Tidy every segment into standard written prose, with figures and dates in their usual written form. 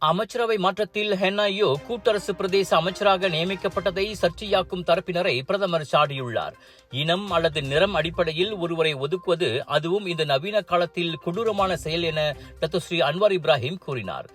அமைச்சரவை மாற்றத்தில் ஹென்னாயோ கூட்டரசு பிரதேச அமைச்சராக நியமிக்கப்பட்டதை சர்ச்சையாக்கும் தரப்பினரை பிரதமர் சாடியுள்ளார். இனம் அல்லது நிறம் அடிப்படையில் ஒருவரை ஒதுக்குவது அதுவும் இந்த நவீன காலத்தில் கொடூரமான செயல் என டத்தோஸ்ரீ அன்வார் இப்ராஹிம் கூறினார்.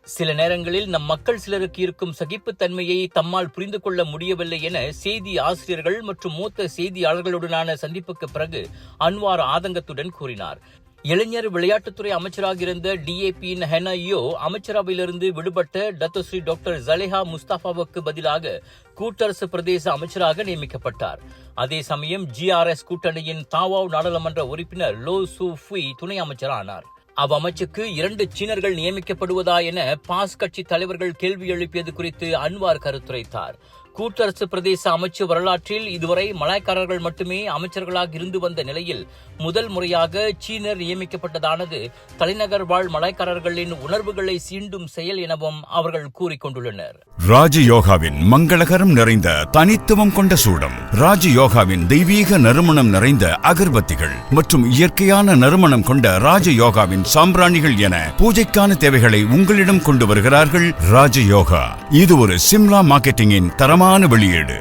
சில நேரங்களில் நம் மக்கள் சிலருக்கு இருக்கும் சகிப்புத்தன்மையை தம்மால் புரிந்து கொள்ள முடியவில்லை என செய்தி ஆசிரியர்கள் மற்றும் மூத்த செய்தியாளர்களுடனான சந்திப்புக்கு பிறகு அன்வார் ஆதங்கத்துடன் கூறினார். இளைஞர் விளையாட்டுத்துறை அமைச்சராக இருந்த டிஏபியின் ஹென்னாயோ அமைச்சரவையிலிருந்து விடுபட்ட டத்தோஸ்ரீ டாக்டர் ஜலேஹா முஸ்தாபாவுக்கு பதிலாக கூட்டரசு பிரதேச அமைச்சராக நியமிக்கப்பட்டார். அதே சமயம் ஜிஆர்எஸ் கூட்டணியின் தாவாவ் நாடாளுமன்ற உறுப்பினர் லோ சூ ஃபுய் துணை அமைச்சரானார். அவ்வமைச்சுக்கு 2 சீனர்கள் நியமிக்கப்படுவதா என பாஸ் கட்சி தலைவர்கள் கேள்வி எழுப்பியது குறித்து அன்வார் கருத்துரைத்தார். கூட்டரசு பிரதேச அமைச்சு வரலாற்றில் இதுவரை மலாய்க்காரர்கள் மட்டுமே அமைச்சர்களாக இருந்து வந்த நிலையில் முதல் முறையாக சீனர் நியமிக்கப்பட்டதானது தலைநகர் வாழ் மலாய்க்காரர்களின் உணர்வுகளை சீண்டும் செயல் எனவும் அவர்கள் கூறிக்கொண்டுள்ளனர். ராஜயோகாவின் மங்களகரம் நிறைந்த தனித்துவம் கொண்ட சூடம், ராஜயோகாவின் தெய்வீக நறுமணம் நிறைந்த அகர்பத்திகள் மற்றும் இயற்கையான நறுமணம் கொண்ட ராஜயோகாவின் சாம்பிராணிகள் என பூஜைக்கான தேவைகளை உங்களிடம் கொண்டு வருகிறார்கள் ராஜயோகா. இது ஒரு சிம்லா மார்க்கெட்டிங்கின் தரமான வெளியீடு.